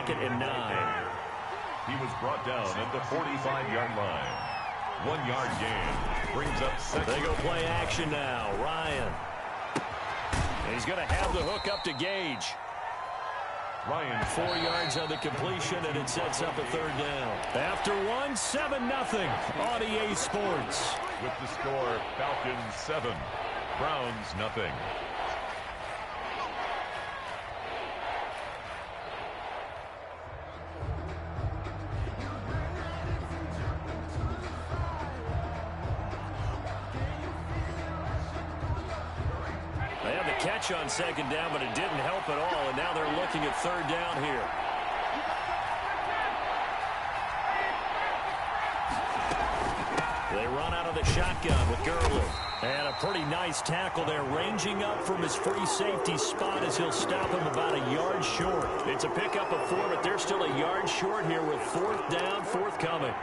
2nd and 9. He was brought down at the 45-yard line. 1-yard gain. Brings up 2nd. They go play action now. Ryan. He's going to have the hook up to Gage. Ryan. 4 yards on the completion, and it sets up a 3rd down. After 7-0 on EA Sports. With the score, Falcons 7, Browns 0. They had the catch on 2nd down, but it didn't help at all, and now they're looking at 3rd down here. They run out of the shotgun with Gurley. And a pretty nice tackle there, ranging up from his free safety spot as he'll stop him about a yard short. It's a pickup of 4, but they're still a yard short here with 4th down, forthcoming.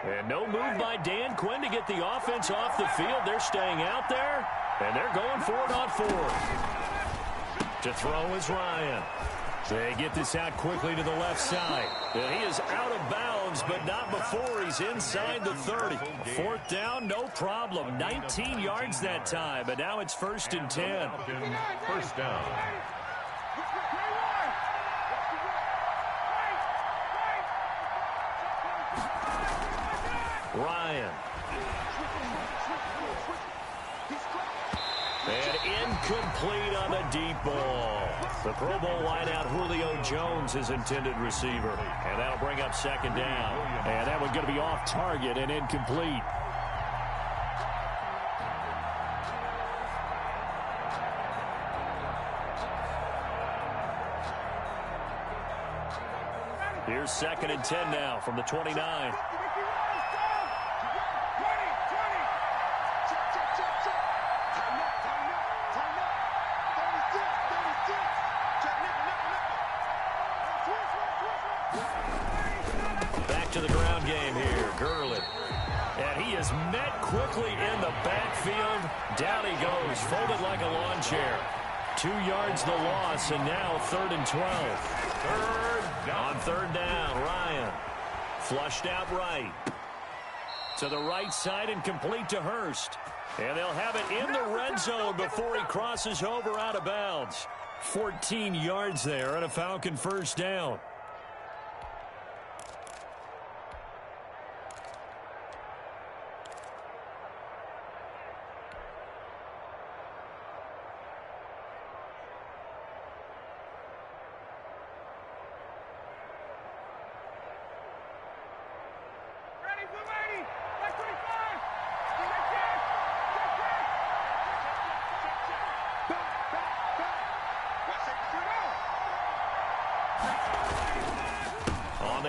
And no move by Dan Quinn to get the offense off the field. They're staying out there, and they're going for it on 4th. To throw is Ryan. They get this out quickly to the left side. And he is out of bounds, but not before he's inside the 30. 4th down, no problem. 19 yards that time, but now it's 1st and 10. 1st down. Ryan. And incomplete on the deep ball. The Pro Bowl wideout Julio Jones is intended receiver. And that'll bring up 2nd down. And that one's going to be off target and incomplete. Here's 2nd and 10 now from the 29. Back to the ground game here. Gurley. And he is met quickly in the backfield. Down he goes, folded like a lawn chair. 2 yards the loss, and now 3rd and 12. 3rd down. On 3rd down, Ryan. Flushed out right. To the right side and complete to Hurst. And they'll have it in the red zone before he crosses over out of bounds. 14 yards there and a Falcon 1st down.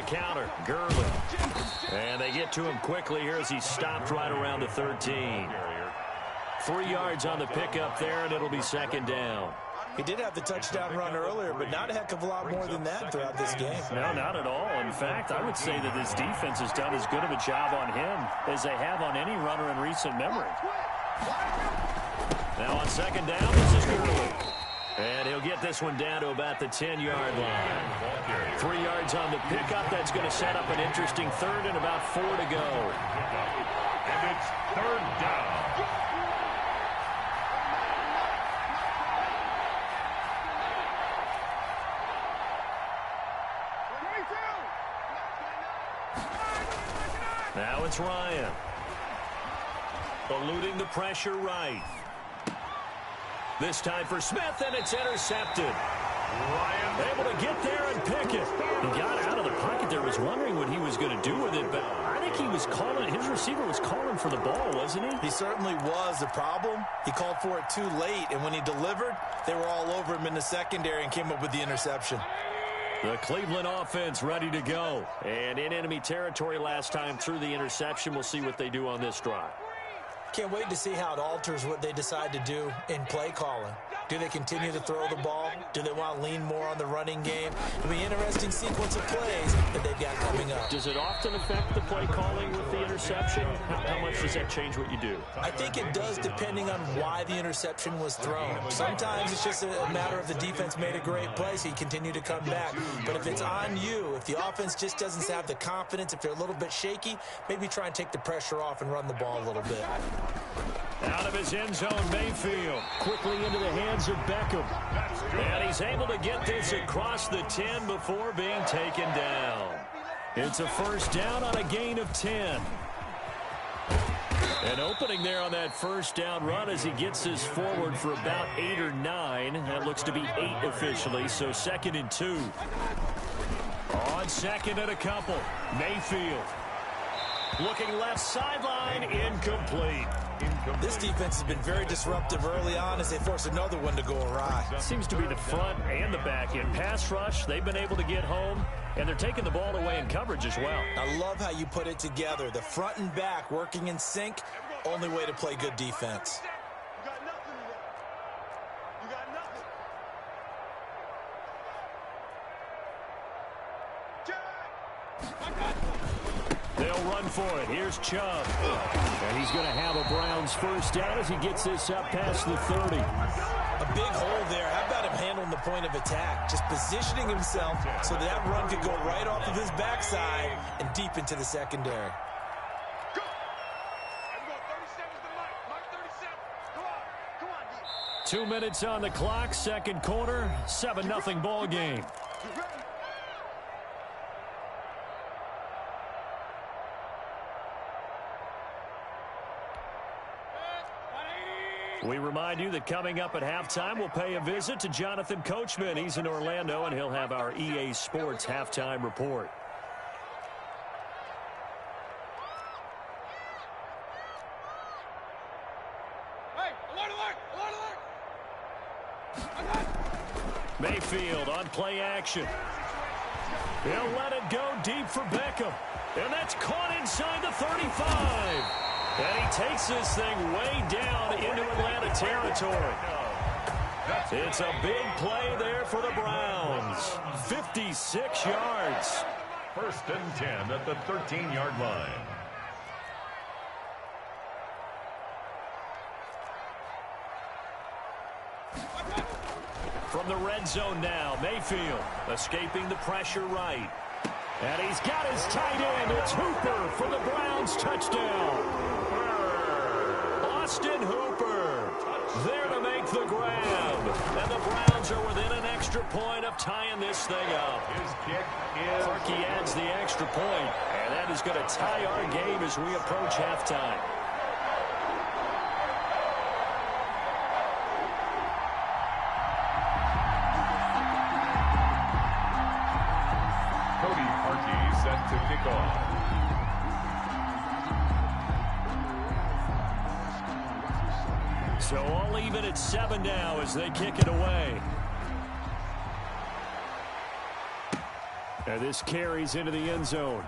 Counter, Gurley. And they get to him quickly here as he stopped right around the 13. 3 yards on the pickup there, and it'll be 2nd down. He did have the touchdown run earlier, but not a heck of a lot more than that throughout this game. No, not at all. In fact, I would say that this defense has done as good of a job on him as they have on any runner in recent memory. Now on 2nd down, this is Gurley. And he'll get this one down to about the 10-yard line. 3 yards on the pickup. That's going to set up an interesting 3rd and about 4 to go. And it's 3rd down. Now it's Ryan. Eluding the pressure right. This time for Smith, and it's intercepted. Ryan able to get there and pick it. He got out of the pocket there, was wondering what he was going to do with it, but I think he was calling, his receiver was calling for the ball, wasn't he? He certainly was. The problem, he called for it too late, and when he delivered, they were all over him in the secondary and came up with the interception. The Cleveland offense ready to go. And in enemy territory last time through the interception. We'll see what they do on this drive. Can't wait to see how it alters what they decide to do in play calling. Do they continue to throw the ball? Do they want to lean more on the running game? It'll be an interesting sequence of plays that they've got coming up. Does it often affect the play calling with the interception? How much does that change what you do? I think it does, depending on why the interception was thrown. Sometimes it's just a matter of the defense made a great play, so you continue to come back. But if it's on you, if the offense just doesn't have the confidence, if they're a little bit shaky, maybe try and take the pressure off and run the ball a little bit. Out of his end zone, Mayfield. Quickly into the hands of Beckham. And he's able to get this across the 10 before being taken down. It's a first down on a gain of 10. An opening there on that first down run as he gets this forward for about 8 or 9. That looks to be 8 officially, so 2nd and 2. On 2nd and a couple, Mayfield. Looking left sideline, incomplete. This defense has been very disruptive early on as they force another one to go awry. Seems to be the front and the back end. Pass rush, they've been able to get home, and they're taking the ball away in coverage as well. I love how you put it together. The front and back working in sync, only way to play good defense. They'll run for it. Here's Chubb. And he's going to have a Browns first down as he gets this up past the 30. A big hole there. How about him handling the point of attack? Just positioning himself so that run could go right off of his backside and deep into the secondary. 2 minutes on the clock, second quarter, 7-0 ball game. We remind you that coming up at halftime, we'll pay a visit to Jonathan Coachman. He's in Orlando, and he'll have our EA Sports halftime report. Mayfield on play action. He'll let it go deep for Beckham. And that's caught inside the 35. And he takes this thing way down into Atlanta territory. It's a big play there for the Browns. 56 yards. 1st and 10 at the 13-yard line. From the red zone now, Mayfield escaping the pressure right. And he's got his tight end. It's Hooper for the Browns touchdown. Austin Hooper there to make the grab. And the Browns are within an extra point of tying this thing up. His kick is... Parkey adds the extra point, and that is going to tie our game as we approach halftime. Set to kick off. So all even at 7 now as they kick it away. And this carries into the end zone.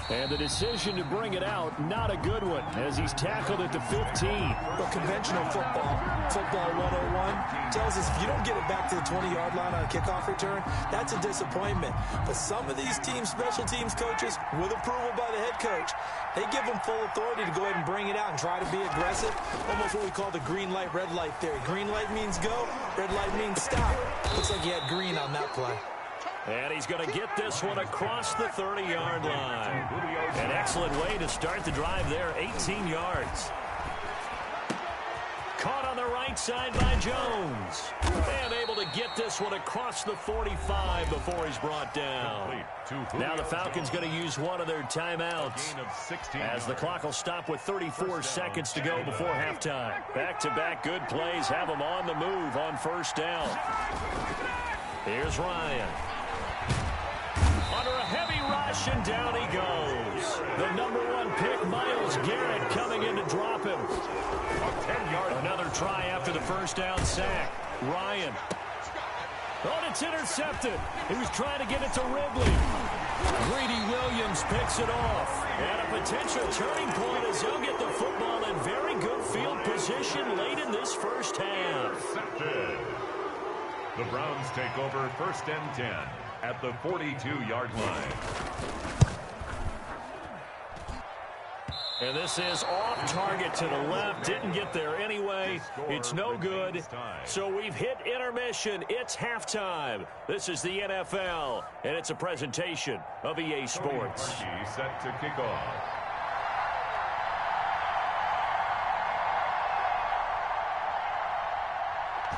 And the decision to bring it out, not a good one, as he's tackled at the 15. Well, conventional football 101, tells us if you don't get it back to the 20-yard line on a kickoff return, that's a disappointment. But some of these teams, special teams coaches, with approval by the head coach, they give them full authority to go ahead and bring it out and try to be aggressive. Almost what we call the green light, red light theory. Green light means go, red light means stop. Looks like he had green on that play. And he's going to get this one across the 30-yard line. An excellent way to start the drive there, 18 yards. Caught on the right side by Jones. And able to get this one across the 45 before he's brought down. Now the Falcons going to use one of their timeouts as the clock will stop with 34 seconds to go before halftime. Back-to-back good plays have them on the move on first down. Here's Ryan. Under a heavy rush, and down he goes. The #1 pick, Myles Garrett, coming in to drop him. 10-yard. Another try after the first down sack. Ryan. Oh, and it's intercepted. He was trying to get it to Ridley. Greedy Williams picks it off. And a potential turning point as they'll get the football in very good field position late in this first half. Intercepted. The Browns take over 1st and 10 at the 42-yard line. And this is off target to the left. Didn't get there anyway. It's no good. So we've hit intermission. It's halftime. This is the NFL, and it's a presentation of EA Sports. Set to kick off.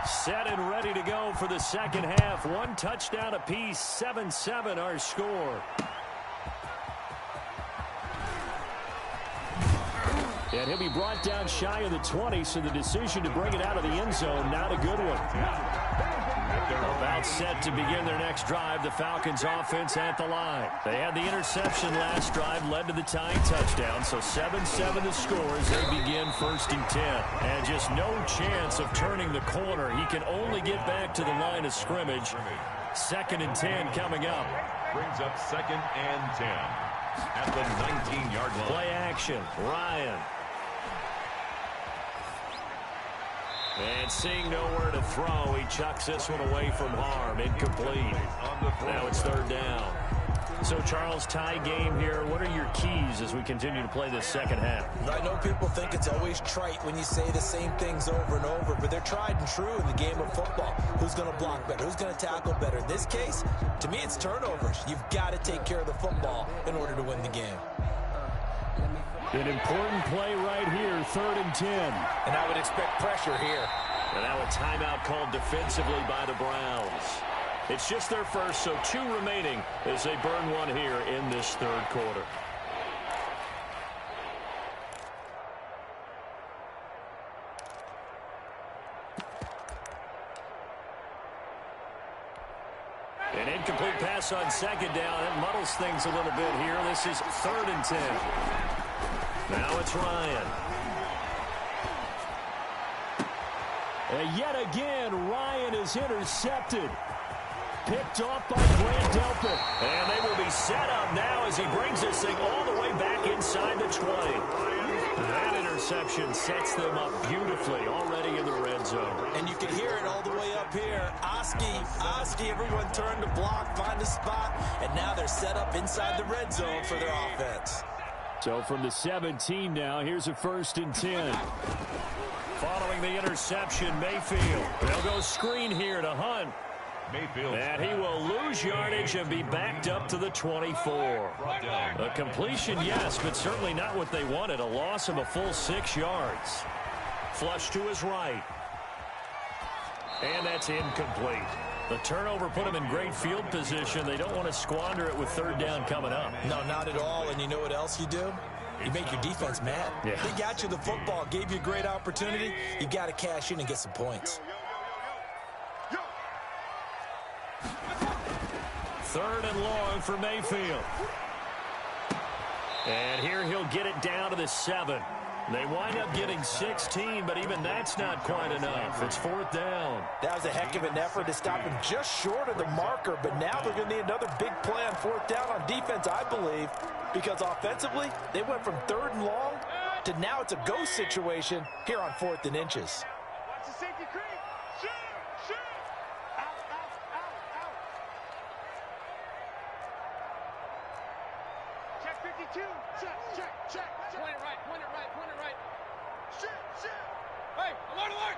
Set and ready to go for the second half. One touchdown apiece, 7-7 our score. And he'll be brought down shy of the 20, so the decision to bring it out of the end zone, not a good one. About set to begin their next drive, the Falcons offense at the line. They had the interception last drive, led to the tying touchdown, so 7-7 the score as they begin 1st and 10. And just no chance of turning the corner. He can only get back to the line of scrimmage. 2nd and 10 coming up. Brings up 2nd and 10 at the 19-yard line. Play action, Ryan. And seeing nowhere to throw, he chucks this one away from harm. Incomplete. Now it's 3rd down. So, Charles, tie game here. What are your keys as we continue to play this second half? I know people think it's always trite when you say the same things over and over, but they're tried and true in the game of football. Who's going to block better? Who's going to tackle better? In this case, to me, it's turnovers. You've got to take care of the football in order to win the game. An important play right here, 3rd and 10. And I would expect pressure here. And now a timeout called defensively by the Browns. It's just their first, so 2 remaining as they burn one here in this 3rd quarter. An incomplete pass on 2nd down. That muddles things a little bit here. This is 3rd and 10. Now it's Ryan. And yet again, Ryan is intercepted. Picked off by Grant Delpit. And they will be set up now as he brings this thing all the way back inside the 20. That interception sets them up beautifully already in the red zone. And you can hear it all the way up here. Oski, everyone turn to block, find a spot, and now they're set up inside the red zone for their offense. So from the 17 now, here's a 1st and 10. Following the interception, Mayfield. They'll go screen here to Hunt. Mayfield. And he will lose yardage and be backed up to the 24. A completion, yes, but certainly not what they wanted. A loss of a full 6 yards. Flush to his right. And that's incomplete. The turnover put them in great field position. They don't want to squander it with 3rd down coming up. No, not at all. And you know what else you do? You make your defense mad. Yeah. They got you the football, gave you a great opportunity. You got to cash in and get some points. 3rd and long for Mayfield. And here he'll get it down to the 7. They wind up getting 16, but even that's not quite enough. It's 4th down. That was a heck of an effort to stop him just short of the marker, but now they're going to need another big play on 4th down on defense, I believe, because offensively, they went from 3rd and long to now it's a go situation here on 4th and inches. Watch the safety creep. Shoot. Out. Check 52. Check. Point it right. Shoot. Hey, alert.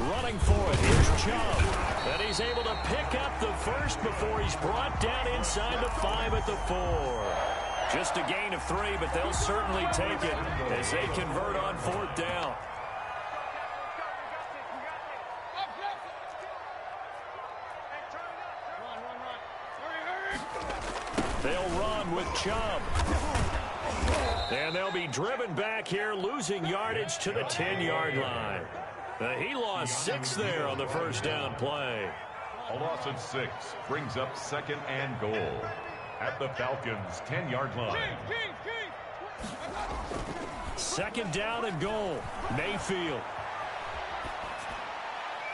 Running for it. Here's Chubb. And he's able to pick up the first before he's brought down inside the 5 at the 4. Just a gain of 3, but they'll certainly take it as they convert on 4th down. They'll run with Chubb. And they'll be driven back here, losing yardage to the 10-yard line. He lost 6 there on the 1st down play. A loss of 6 brings up 2nd and goal at the Falcons' 10-yard line. 2nd down and goal. Mayfield.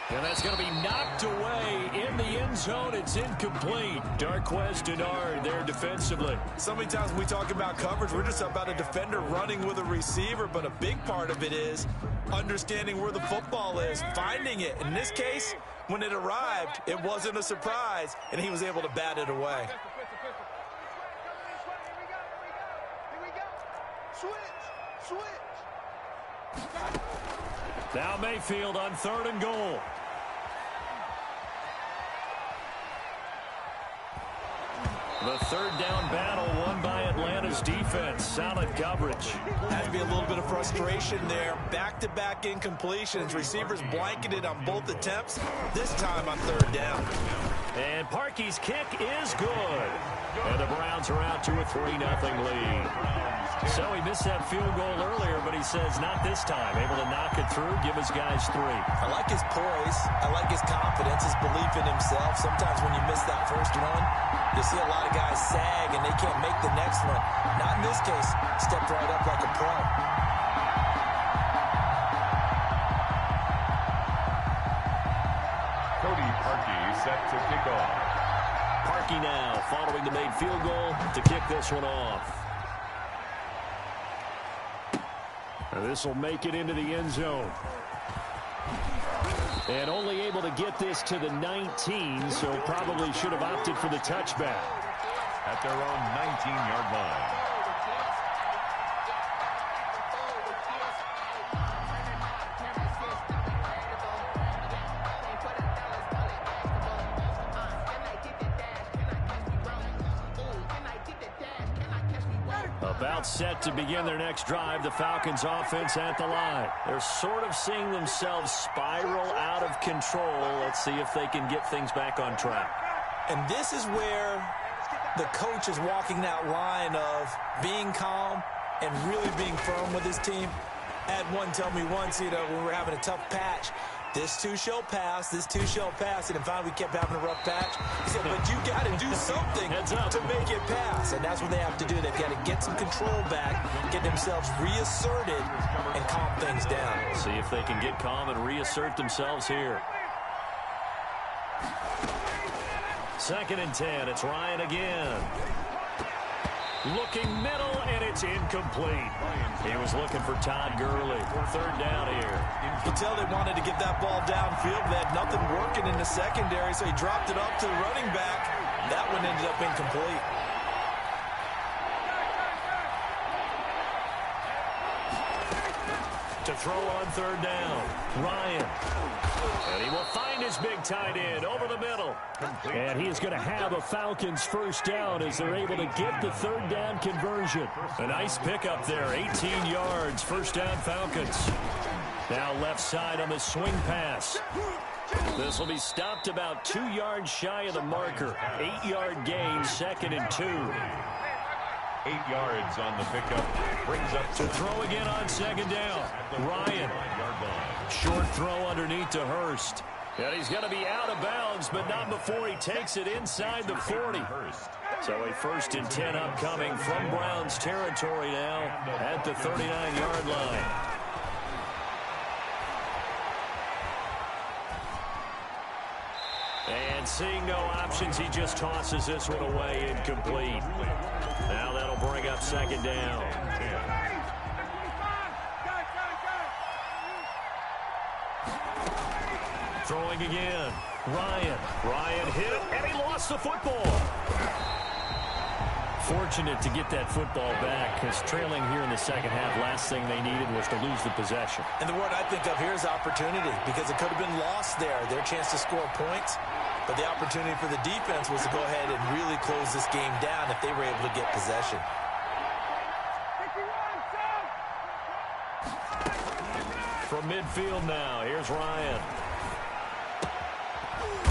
And that's going to be knocked away in the end zone. It's incomplete. Darquez Denard there defensively. So many times we talk about coverage, we're just about a defender running with a receiver, but a big part of it is understanding where the football is, finding it. In this case, when it arrived, it wasn't a surprise, and he was able to bat it away. Now Mayfield on 3rd and goal. The third down battle won by Atlanta's defense. Solid coverage. Had to be a little bit of frustration there. Back-to-back incompletions. Receivers blanketed on both attempts, this time on 3rd down. And Parkey's kick is good. And the Browns are out to a 3-0 lead. So he missed that field goal earlier, but he says not this time. Able to knock it through, give his guys 3. I like his poise. I like his confidence, his belief in himself. Sometimes when you miss that first one, you see a lot of guys sag and they can't make the next one. Not in this case. Stepped right up like a pro. Cody Parkey set to kick off. Parkey now following the made field goal to kick this one off. This will make it into the end zone. And only able to get this to the 19, so probably should have opted for the touchback. At their own 19-yard line. About set to begin their next drive, the Falcons offense at the line. They're sort of seeing themselves spiral out of control. Let's see if they can get things back on track. And this is where the coach is walking that line of being calm and really being firm with his team. I had one tell me once, when we were having a tough patch, this too shall pass, this too shall pass. And finally we kept having a rough patch. He said, but you got to do something to make it pass. And that's what they have to do. They've got to get some control back, get themselves reasserted, and calm things down. See if they can get calm and reassert themselves here. 2nd and 10. It's Ryan again. Looking middle, and it's incomplete. He was looking for Todd Gurley. 3rd down here. You can tell they wanted to get that ball downfield. They had nothing working in the secondary, so he dropped it up to the running back. That one ended up incomplete. To throw on 3rd down, Ryan. And he will find his big tight end over the middle. And he is going to have a Falcons 1st down as they're able to get the 3rd down conversion. A nice pickup there, 18 yards, 1st down Falcons. Now left side on the swing pass. This will be stopped about 2 yards shy of the marker. 8-yard gain, 2nd and 2. 8 yards on the pickup. Brings up to throw again on 2nd down. Ryan. Short throw underneath to Hurst. And he's going to be out of bounds, but not before he takes it inside the 40. So a 1st and 10 upcoming from Browns territory now at the 39-yard line. And seeing no options, he just tosses this one away incomplete. Now that'll bring up 2nd down. Throwing again. Ryan hit, and he lost the football. Fortunate to get that football back, because trailing here in the 2nd half, last thing they needed was to lose the possession. And the word I think of here is opportunity, because it could have been lost there, their chance to score points. But the opportunity for the defense was to go ahead and really close this game down if they were able to get possession. From midfield now, here's Ryan.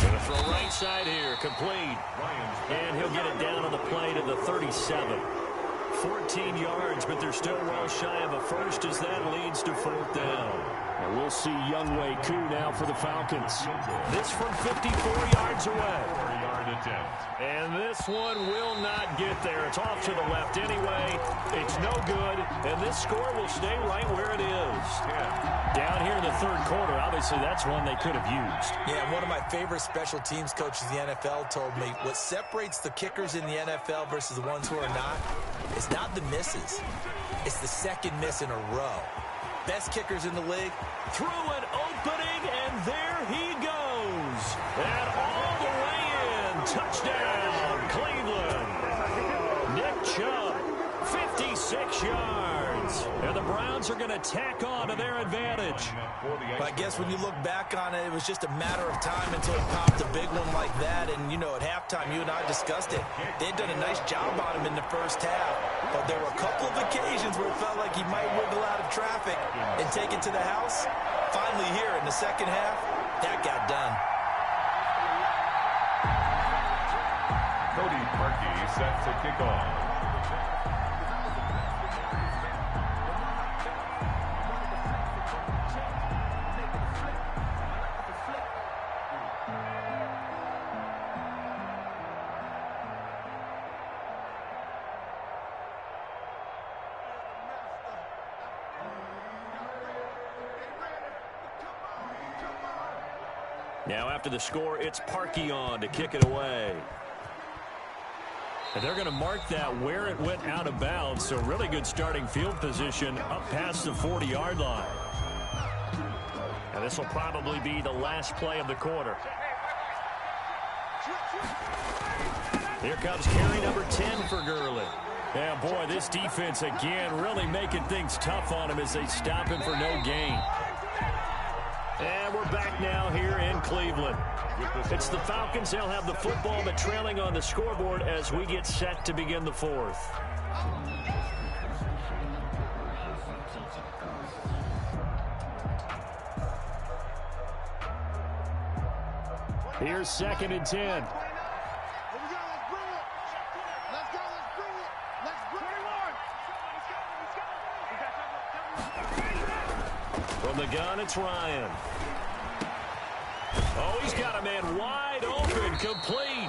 Gonna throw right side here, complete. And he'll get it down on the play to the 37. 14 yards, but they're still well shy of a 1st as that leads to 4th down. And we'll see Younghoe Koo now for the Falcons. This from 54 yards away. attempt. And this one will not get there. It's off to the left anyway. It's no good, and this score will stay right where it is. Down here in the third quarter, obviously that's one they could have used. Yeah, one of my favorite special teams coaches in the NFL told me what separates the kickers in the NFL versus the ones who are not is not the misses. It's the second miss in a row. Best kickers in the league. Through an opening, and there he goes. And all the way in. Touchdown, Cleveland. Nick Chubb, 56 yards. And the Browns are going to tack on to their advantage. But I guess when you look back on it, it was just a matter of time until he popped a big one like that. And, you know, at halftime, you and I discussed it. They'd done a nice job on him in the first half. But there were a couple of occasions where it felt like he might wiggle out of traffic and take it to the house. Finally here in the second half, that got done. Cody Parkey set to kick off. Now after the score, it's Parkey on to kick it away. And they're going to mark that where it went out of bounds. So really good starting field position up past the 40-yard line. And this will probably be the last play of the quarter. Here comes carry number 10 for Gurley. Yeah, boy, this defense again really making things tough on him as they stop him for no gain. And we're back now here in Cleveland. It's the Falcons. They'll have the football, but trailing on the scoreboard as we get set to begin the fourth. Here's 2nd and 10. From the gun, it's Ryan. Oh, he's got a man wide open, complete.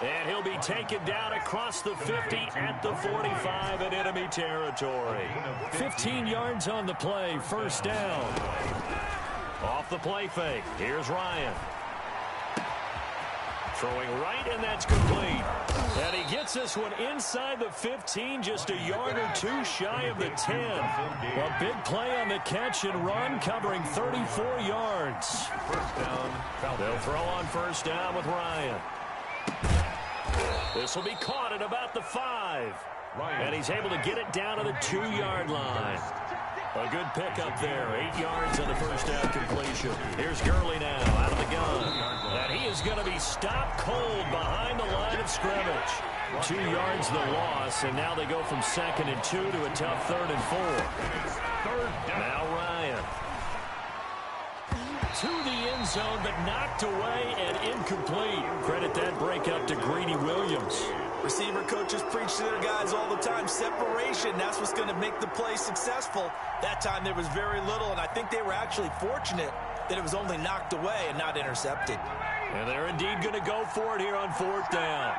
And he'll be taken down across the 50 at the 45 in enemy territory. 15 yards on the play, first down. Off the play fake, here's Ryan. Throwing right, and that's complete. And he gets this one inside the 15, just a yard or two shy of the 10. A big play on the catch and run, covering 34 yards. First down. They'll throw on first down with Ryan. This will be caught at about the 5. And he's able to get it down to the 2-yard line. A good pickup there. 8 yards on the first down completion. Here's Gurley now out of the gun. And he is going to be stopped cold behind the line of scrimmage. 2 yards the loss, and now they go from 2nd and 2 to a tough 3rd and 4. Now Ryan. To the end zone, but knocked away and incomplete. Credit that break up to Greedy Williams. Receiver coaches preach to their guys all the time. Separation, that's what's going to make the play successful. That time there was very little, and I think they were actually fortunate that it was only knocked away and not intercepted. And they're indeed going to go for it here on 4th down.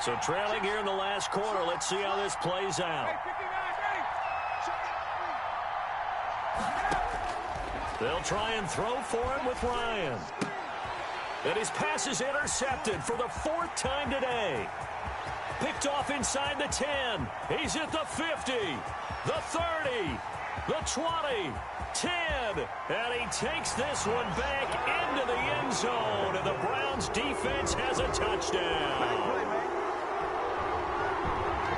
So trailing here in the last quarter, let's see how this plays out. They'll try and throw for him with Ryan. And his pass is intercepted for the 4th time today. Picked off inside the 10. He's at the 50, the 30, the 20, 10. And he takes this one back into the end zone. And the Browns defense has a touchdown.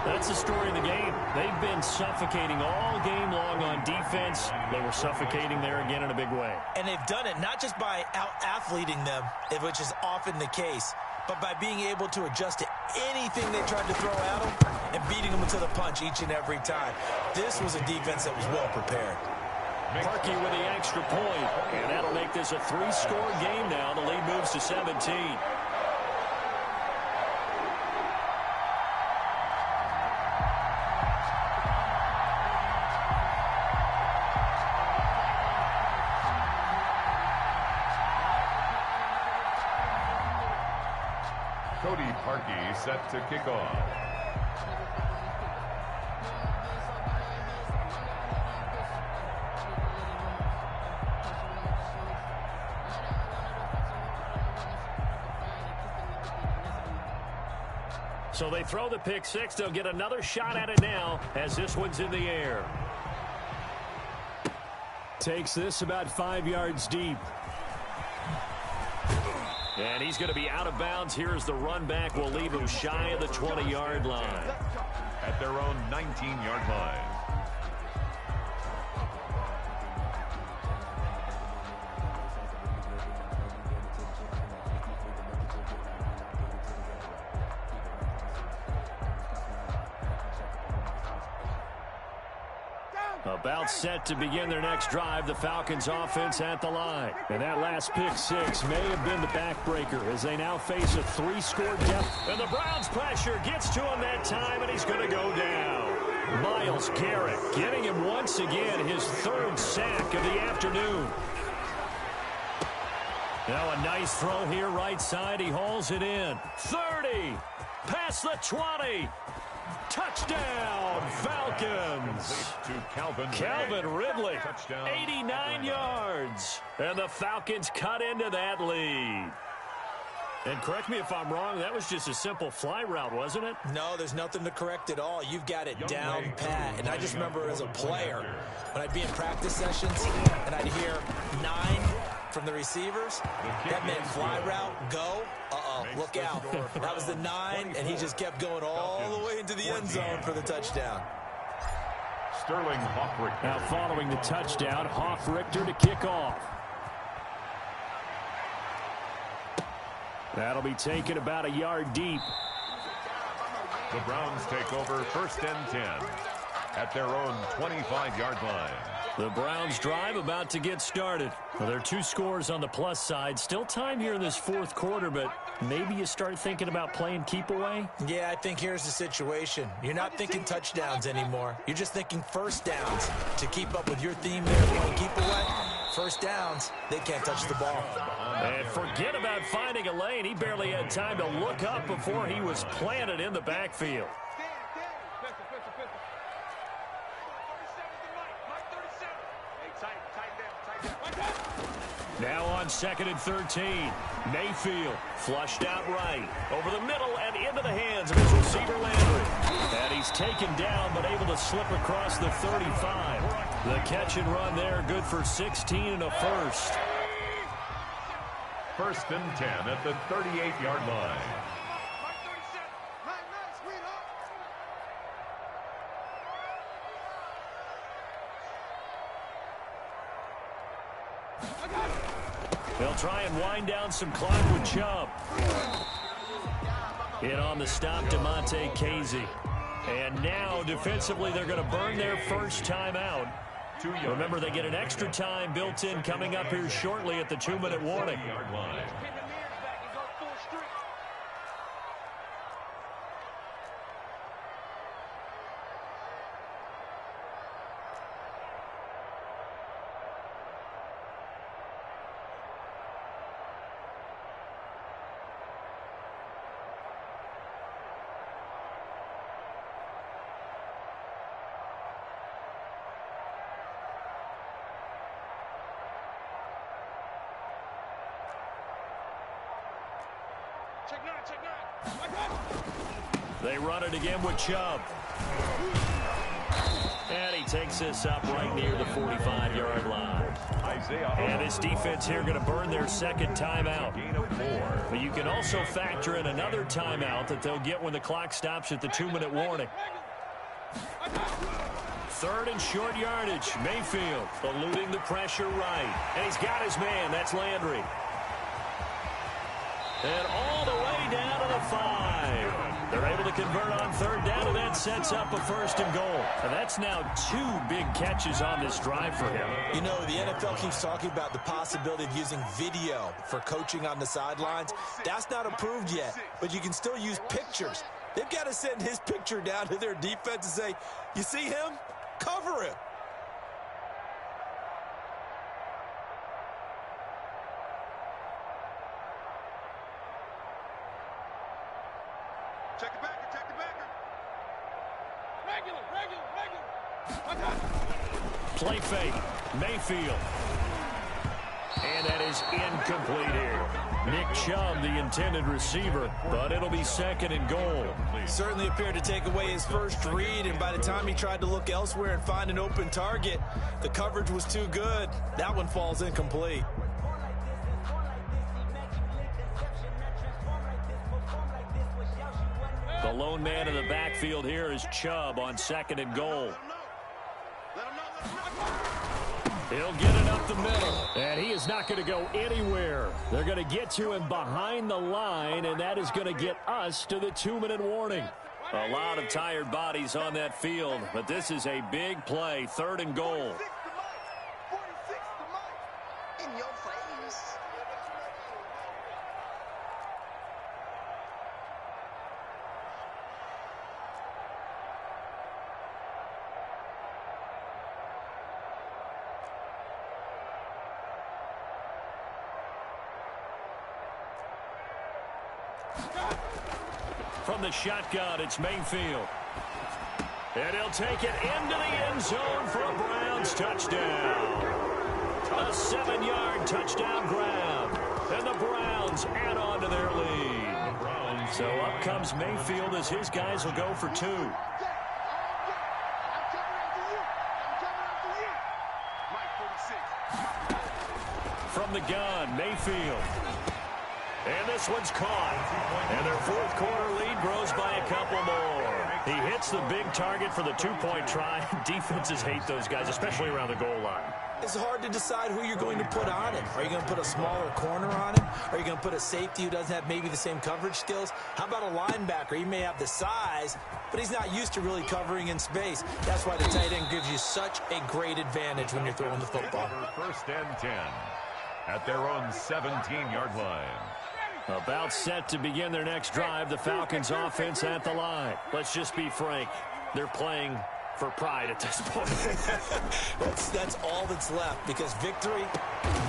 That's the story of the game. They've been suffocating all game long on defense. They were suffocating there again in a big way. And they've done it not just by out-athleting them, which is often the case, but by being able to adjust to anything they tried to throw at them and beating them to the punch each and every time. This was a defense that was well prepared. Parkey with the extra point, and that'll make this a 3-score game now. The lead moves to 17. Cody Parkey set to kick off. So they throw the pick six. They'll get another shot at it now as this one's in the air. Takes this about 5 yards deep. And he's going to be out of bounds. Here's the run back. We'll leave him shy of the 20-yard line. At their own 19-yard line. About set to begin their next drive, the Falcons offense at the line. And that last pick six may have been the backbreaker as they now face a 3-score deficit. And the Browns pressure gets to him that time, and he's going to go down. Myles Garrett getting him once again his 3rd sack of the afternoon. Now a nice throw here right side. He hauls it in. 30. Past the 20. Touchdown, Falcons. Calvin Ridley, 89 yards. And the Falcons cut into that lead. And correct me if I'm wrong, that was just a simple fly route, wasn't it? No, there's nothing to correct at all. You've got it down pat. And I just remember as a player, when I'd be in practice sessions and I'd hear 9 from the receivers, that meant fly route, go, look out. That was the 9, and he just kept going all the way into the end zone for the touchdown. Sterling Hoffrichter. Now following the touchdown, Hoffrichter to kick off. That'll be taken about a yard deep. The Browns take over 1st and 10 at their own 25-yard line. The Browns drive about to get started. Well, there are 2 scores on the plus side. Still time here in this 4th quarter, but maybe you start thinking about playing keep away? Yeah, I think here's the situation. You're not thinking touchdowns anymore. You're just thinking first downs. To keep up with your theme there, playing keep away, first downs, they can't touch the ball. And forget about finding a lane. He barely had time to look up before he was planted in the backfield. Now on 2nd and 13. Mayfield flushed out right. Over the middle and into the hands of his receiver Landry. And he's taken down but able to slip across the 35. The catch and run there good for 16 and a first. 1st and 10 at the 38-yard line. They'll try and wind down some clock with Chubb. In on the stop, DeMonte Casey. And now, defensively, they're going to burn their first timeout. Remember, they get an extra time built in coming up here shortly at the 2-minute warning. They run it again with Chubb. And he takes this up right near the 45-yard line. And this defense here going to burn their second timeout. But you can also factor in another timeout that they'll get when the clock stops at the 2-minute warning. 3rd and short yardage. Mayfield eluding the pressure right. And he's got his man. That's Landry. And all the way down to the 5. They're able to convert on 3rd down, and that sets up a 1st and goal. And that's now 2 big catches on this drive for him. You know, the NFL keeps talking about the possibility of using video for coaching on the sidelines. That's not approved yet, but you can still use pictures. They've got to send his picture down to their defense and say, you see him? Cover him. Check the backer, check the backer. Regular. Play fake. Mayfield. And that is incomplete here. Nick Chubb, the intended receiver, but it'll be second and goal. Certainly appeared to take away his first read, and by the time he tried to look elsewhere and find an open target, the coverage was too good. That one falls incomplete. The lone man in the backfield here is Chubb on second and goal. He'll get it up the middle, and he is not going to go anywhere. They're going to get to him behind the line, and that is going to get us to the 2-minute warning. A lot of tired bodies on that field, but this is a big play, third and goal. 46 to Mike. In your face. From the shotgun, it's Mayfield. And he'll take it into the end zone for a Browns touchdown. A 7-yard touchdown grab. And the Browns add on to their lead. So up comes Mayfield as his guys will go for 2. From the gun, Mayfield. And this one's caught. And their fourth quarter lead grows by a couple more. He hits the big target for the 2-point try. Defenses hate those guys, especially around the goal line. It's hard to decide who you're going to put on him. Are you going to put a smaller corner on him? Are you going to put a safety who doesn't have maybe the same coverage skills? How about a linebacker? He may have the size, but he's not used to really covering in space. That's why the tight end gives you such a great advantage when you're throwing the football. First and 10 at their own 17-yard line. About set to begin their next drive, the Falcons offense at the line. Let's just be frank. They're playing for pride at this point. That's all that's left, because victory,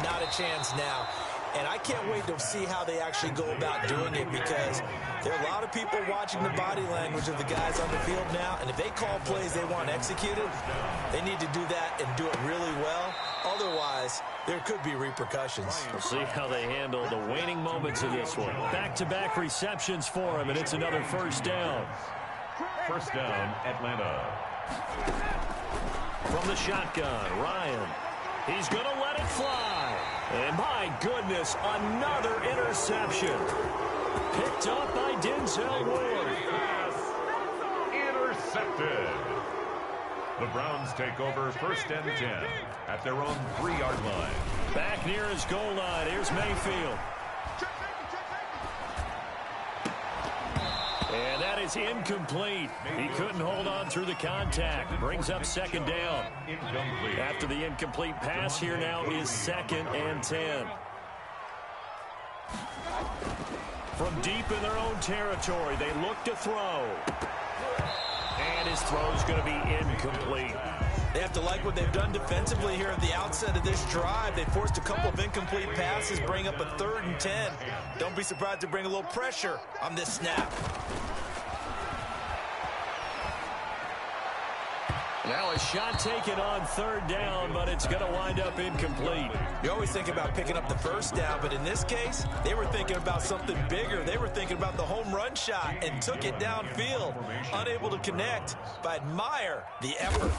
not a chance now. And I can't wait to see how they actually go about doing it, because there are a lot of people watching the body language of the guys on the field now, and if they call plays they want executed, they need to do that and do it really well. Otherwise, there could be repercussions. We'll see how they handle the waning moments of this one. Back-to-back receptions for him, and it's another first down. First down, Atlanta. From the shotgun, Ryan. He's going to let it fly. And my goodness, another interception. Picked up by Denzel Ward. Intercepted. The Browns take over first and 10 at their own 3-yard line. Back near his goal line. Here's Mayfield. And that is incomplete. He couldn't hold on through the contact. Brings up second down. Incomplete. After the incomplete pass, here now is second and 10. From deep in their own territory, they look to throw. And his throw is going to be incomplete. They have to like what they've done defensively here at the outset of this drive. They forced a couple of incomplete passes, bring up a 3rd and 10. Don't be surprised to bring a little pressure on this snap. Now a shot taken on 3rd down, but it's going to wind up incomplete. You always think about picking up the first down, but in this case, they were thinking about something bigger. They were thinking about the home run shot and took it downfield. Unable to connect, but admire the effort.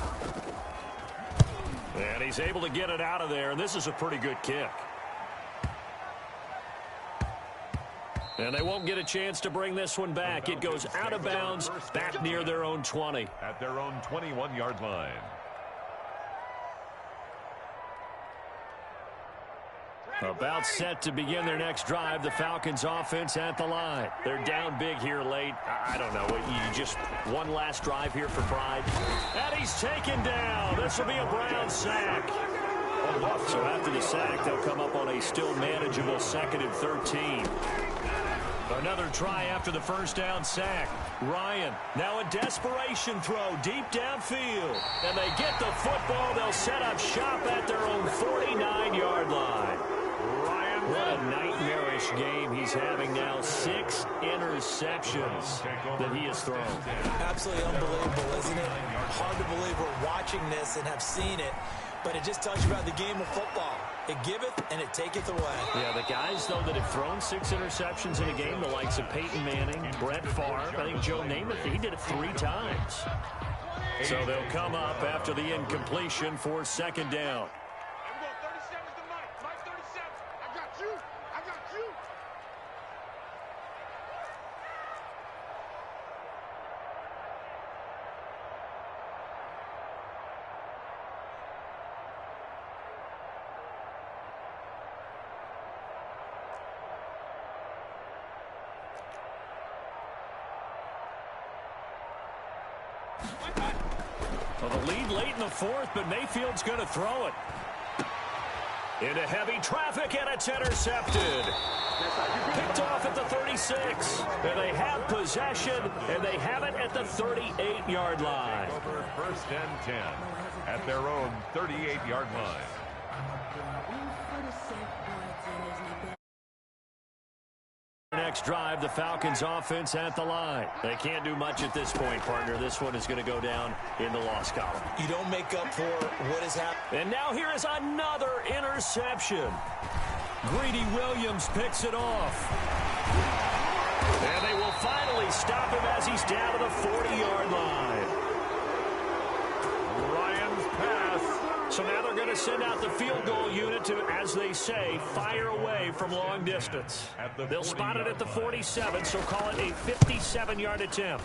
And he's able to get it out of there, and this is a pretty good kick. And they won't get a chance to bring this one back. It goes out of bounds, back near their own 20. At their own 21-yard line. About set to begin their next drive, the Falcons offense at the line. They're down big here late. I don't know. You just one last drive here for pride. And he's taken down. This will be a Browns sack. So after the sack, they'll come up on a still manageable 2nd and 13. Another try after the first down sack. Ryan, now a desperation throw deep downfield. And they get the football. They'll set up shop at their own 49-yard line. Ryan, what a night nightmarish game he's having now. 6 interceptions that he has thrown. Absolutely unbelievable, isn't it? Hard to believe we're watching this and have seen it, but it just tells you about the game of football. It giveth and it taketh away. Yeah, the guys, though, that have thrown 6 interceptions in a game, the likes of Peyton Manning, Brett Favre, I think Joe Namath, he did it 3 times. So they'll come up after the incompletion for second down. Well, the lead late in the 4th, but Mayfield's going to throw it. Into heavy traffic, and it's intercepted. Picked off at the 36. And they have possession, and they have it at the 38-yard line. Over 1st and 10 at their own 38-yard line. Next drive, the Falcons offense at the line. They can't do much at this point, partner. This one is going to go down in the loss column. You don't make up for what has happened. And now here is another interception. Greedy Williams picks it off. And they will finally stop him as he's down to the 40-yard line. Ryan's pass. So now they're going to send out the field goal unit to, as they say, fire away from long distance. They'll spot it at the 47, so call it a 57-yard attempt.